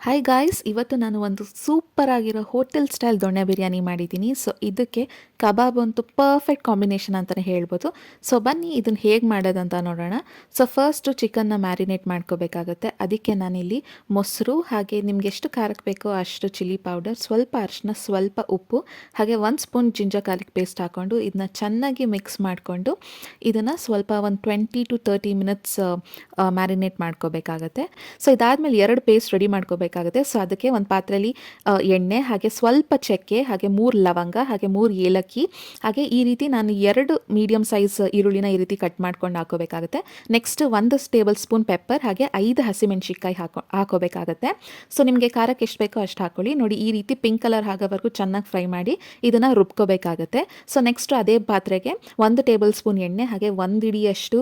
Hi guys, ಇವತ್ತು ನಾನು ಒಂದು ಸೂಪರ್ ಆಗಿರೋ ಹೋಟೆಲ್ ಸ್ಟೈಲ್ ದೊಣ್ಣೆ ಬಿರಿಯಾನಿ ಮಾಡಿದ್ದೀನಿ. ಸೊ ಇದಕ್ಕೆ ಕಬಾಬ್ ಅಂತೂ ಪರ್ಫೆಕ್ಟ್ ಕಾಂಬಿನೇಷನ್ ಅಂತಲೇ ಹೇಳ್ಬೋದು. ಸೊ ಬನ್ನಿ ಇದನ್ನು ಹೇಗೆ ಮಾಡೋದಂತ ನೋಡೋಣ. ಸೊ ಫಸ್ಟು ಚಿಕನ್ನ ಮ್ಯಾರಿನೇಟ್ ಮಾಡ್ಕೋಬೇಕಾಗತ್ತೆ. ಅದಕ್ಕೆ ನಾನಿಲ್ಲಿ ಮೊಸರು, ಹಾಗೆ ನಿಮ್ಗೆ ಎಷ್ಟು ಖಾರಕ್ಕೆ ಬೇಕೋ ಅಷ್ಟು ಚಿಲ್ಲಿ ಪೌಡರ್, ಸ್ವಲ್ಪ ಅರಿಶಿನ, ಸ್ವಲ್ಪ ಉಪ್ಪು, ಹಾಗೆ 1 ಸ್ಪೂನ್ ಜಿಂಜರ್ ಗಾರ್ಲಿಕ್ ಪೇಸ್ಟ್ ಹಾಕ್ಕೊಂಡು ಇದನ್ನ ಚೆನ್ನಾಗಿ ಮಿಕ್ಸ್ ಮಾಡಿಕೊಂಡು ಇದನ್ನು ಸ್ವಲ್ಪ ಒಂದು 20 to 30 ಮಿನಿಟ್ಸ್ ಮ್ಯಾರಿನೇಟ್ ಮಾಡ್ಕೋಬೇಕಾಗತ್ತೆ. ಸೊ ಇದಾದಮೇಲೆ 2 ಪೇಸ್ಟ್ ರೆಡಿ ಮಾಡ್ಕೋಬೇಕಾಗುತ್ತೆ. ಸೊ ಅದಕ್ಕೆ ಒಂದು ಪಾತ್ರೆಯಲ್ಲಿ ಎಣ್ಣೆ, ಹಾಗೆ ಸ್ವಲ್ಪ ಚಕ್ಕೆ, ಹಾಗೆ 3 ಲವಂಗ, ಹಾಗೆ 3 ಏಲಕ್ಕಿ, ಹಾಗೆ ಈ ರೀತಿ ನಾನು 2 ಮೀಡಿಯಮ್ ಸೈಜ್ ಈರುಳ್ಳಿನ ಈ ರೀತಿ ಕಟ್ ಮಾಡ್ಕೊಂಡು ಹಾಕೋಬೇಕಾಗುತ್ತೆ. ನೆಕ್ಸ್ಟ್ 1 ಟೇಬಲ್ ಸ್ಪೂನ್ ಪೆಪ್ಪರ್, ಹಾಗೆ 5 ಹಸಿಮೆಣಸಿನ್ಕಾಯಿ ಹಾಕೋಬೇಕಾಗತ್ತೆ. ಸೊ ನಿಮಗೆ ಖಾರಕ್ಕೆ ಎಷ್ಟು ಬೇಕೋ ಅಷ್ಟು ಹಾಕೊಳ್ಳಿ. ನೋಡಿ, ಈ ರೀತಿ ಪಿಂಕ್ ಕಲರ್ ಆಗೋವರೆಗೂ ಚೆನ್ನಾಗಿ ಫ್ರೈ ಮಾಡಿ ಇದನ್ನು ರುಬ್ಕೋಬೇಕಾಗತ್ತೆ. ಸೊ ನೆಕ್ಸ್ಟ್ ಅದೇ ಪಾತ್ರೆಗೆ 1 ಟೇಬಲ್ ಸ್ಪೂನ್ ಎಣ್ಣೆ, ಹಾಗೆ 1 ಹಿಡಿಯಷ್ಟು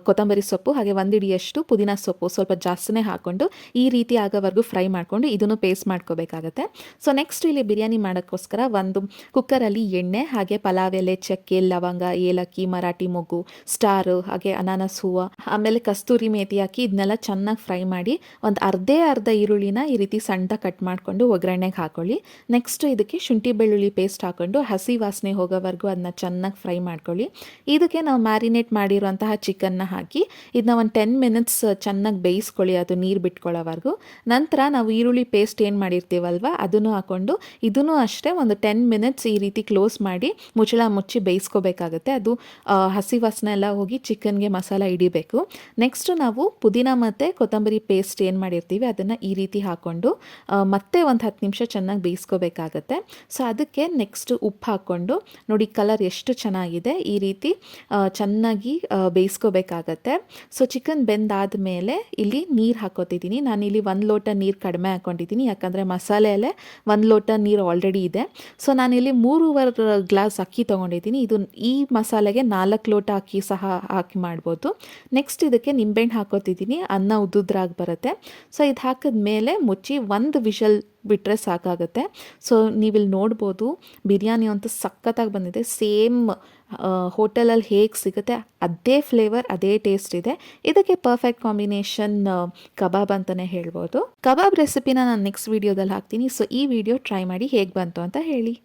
ಕೊತ್ತಂಬರಿ ಸೊಪ್ಪು, ಹಾಗೆ 1 ಹಿಡಿಯಷ್ಟು ಪುದೀನ ಸೊಪ್ಪು ಸ್ವಲ್ಪ ಜಾಸ್ತಿನೇ ಹಾಕ್ಕೊಂಡು ಈ ರೀತಿ ಆಗೋವರೆಗೂ ಫ್ರೈ ಮಾಡಿಕೊಂಡು ಇದನ್ನು ಪೇಸ್ಟ್ ಮಾಡ್ಕೋಬೇಕಾಗತ್ತೆ. ಸೊ ನೆಕ್ಸ್ಟ್ ಇಲ್ಲಿ ಬಿರಿಯಾನಿ ಮಾಡೋಕ್ಕೋಸ್ಕರ ಒಂದು ಕುಕ್ಕರಲ್ಲಿ ಎಣ್ಣೆ, ಹಾಗೆ ಪಲಾವ್ ಎಲೆ, ಚಕ್ಕೆ, ಲವಂಗ, ಏಲಕ್ಕಿ, ಮರಾಠಿ ಮೊಗ್ಗು, ಸ್ಟಾರು, ಹಾಗೆ ಅನಾನಸ್ ಹೂವು, ಆಮೇಲೆ ಕಸ್ತೂರಿ ಮೇಥಿ ಹಾಕಿ ಇದನ್ನೆಲ್ಲ ಚೆನ್ನಾಗಿ ಫ್ರೈ ಮಾಡಿ ಒಂದು ಅರ್ಧ ಈರುಳ್ಳಿನ ಈ ರೀತಿ ಸಣ್ಣ ಕಟ್ ಮಾಡಿಕೊಂಡು ಒಗ್ಗರಣೆಗೆ ಹಾಕೊಳ್ಳಿ. ನೆಕ್ಸ್ಟ್ ಇದಕ್ಕೆ ಶುಂಠಿ ಬೆಳ್ಳುಳ್ಳಿ ಪೇಸ್ಟ್ ಹಾಕೊಂಡು ಹಸಿ ವಾಸನೆ ಹೋಗೋವರೆಗೂ ಅದನ್ನ ಚೆನ್ನಾಗಿ ಫ್ರೈ ಮಾಡ್ಕೊಳ್ಳಿ. ಇದಕ್ಕೆ ನಾವು ಮ್ಯಾರಿನೇಟ್ ಮಾಡಿರುವಂತಹ ಚಿಕನ್ನ ಹಾಕಿ ಇದನ್ನ ಒಂದು 10 ಮಿನಿಟ್ಸ್ ಚೆನ್ನಾಗಿ ಬೇಯಿಸ್ಕೊಳ್ಳಿ, ಅದು ನೀರು ಬಿಟ್ಕೊಳ್ಳೋವರೆಗೂ. ನಂತರ ನಾವು ಈರುಳ್ಳಿ ಪೇಸ್ಟ್ ಏನು ಮಾಡಿರ್ತೀವಲ್ವ ಅದನ್ನು ಹಾಕ್ಕೊಂಡು ಇದನ್ನು ಅಷ್ಟೇ ಒಂದು 10 ಮಿನಿಟ್ಸ್ ಈ ರೀತಿ ಕ್ಲೋಸ್ ಮಾಡಿ ಮುಚ್ಚಳ ಮುಚ್ಚಿ ಬೇಯಿಸ್ಕೋಬೇಕಾಗುತ್ತೆ. ಅದು ಹಸಿ ವಾಸನೆ ಎಲ್ಲ ಹೋಗಿ ಚಿಕನ್ಗೆ ಮಸಾಲ ಹಿಡಿಬೇಕು. ನೆಕ್ಸ್ಟ್ ನಾವು ಪುದೀನ ಮತ್ತು ಕೊತ್ತಂಬರಿ ಪೇಸ್ಟ್ ಏನು ಮಾಡಿರ್ತೀವಿ ಅದನ್ನು ಈ ರೀತಿ ಹಾಕ್ಕೊಂಡು ಮತ್ತೆ ಒಂದು 10 ನಿಮಿಷ ಚೆನ್ನಾಗಿ ಬೇಯಿಸ್ಕೋಬೇಕಾಗತ್ತೆ. ಸೊ ಅದಕ್ಕೆ ನೆಕ್ಸ್ಟ್ ಉಪ್ಪು ಹಾಕ್ಕೊಂಡು ನೋಡಿ ಕಲರ್ ಎಷ್ಟು ಚೆನ್ನಾಗಿದೆ, ಈ ರೀತಿ ಚೆನ್ನಾಗಿ ಬೇಯಿಸ್ಕೋಬೇಕಾಗತ್ತೆ. ಸೊ ಚಿಕನ್ ಬೆಂದಾದ ಮೇಲೆ ಇಲ್ಲಿ ನೀರು ಹಾಕೋತಿದ್ದೀನಿ. ನಾನಿಲ್ಲಿ 1 ಲೋಟ ನೀರು ಕಡಿಮೆ ಹಾಕ್ಕೊಂಡಿದ್ದೀನಿ, ಯಾಕಂದರೆ ಮಸಾಲೆಯಲ್ಲೇ 1 ಲೋಟ ನೀರು ಆಲ್ರೆಡಿ ಇದೆ. ಸೊ ನಾನಿಲ್ಲಿ 3.25 ಗ್ಲಾಸ್ ಅಕ್ಕಿ ತೊಗೊಂಡಿದ್ದೀನಿ. ಇದು ಈ ಮಸಾಲೆಗೆ 4 ಲೋಟ ಅಕ್ಕಿ ಸಹ ಹಾಕಿ ಮಾಡ್ಬೋದು. ನೆಕ್ಸ್ಟ್ ಇದಕ್ಕೆ ನಿಂಬೆಹಣ್ಣು ಹಾಕೋತಿದ್ದೀನಿ, ಅನ್ನ ಉದ್ದುದ್ರಾಗಿ ಬರುತ್ತೆ. ಸೊ ಇದು ಹಾಕಿದ ಮೇಲೆ ಮುಚ್ಚಿ 1 ವಿಷಲ್ ಬಿಟ್ಟರೆ ಸಾಕಾಗುತ್ತೆ. ಸೊ ನೀವಿಲ್ಲಿ ನೋಡ್ಬೋದು ಬಿರಿಯಾನಿ ಅಂತೂ ಸಖತ್ತಾಗಿ ಬಂದಿದೆ. ಸೇಮ್ ಹೋಟೆಲಲ್ಲಿ ಹೇಗೆ ಸಿಗುತ್ತೆ ಅದೇ ಫ್ಲೇವರ್, ಅದೇ ಟೇಸ್ಟ್ ಇದೆ. ಇದಕ್ಕೆ ಪರ್ಫೆಕ್ಟ್ ಕಾಂಬಿನೇಷನ್ ಕಬಾಬ್ ಅಂತಲೇ ಹೇಳ್ಬೋದು. ಕಬಾಬ್ ರೆಸಿಪಿನ ನಾನು ನೆಕ್ಸ್ಟ್ ವೀಡಿಯೋದಲ್ಲಿ ಹಾಕ್ತೀನಿ. ಸೊ ಈ ವಿಡಿಯೋ ಟ್ರೈ ಮಾಡಿ ಹೇಗೆ ಬಂತು ಅಂತ ಹೇಳಿ.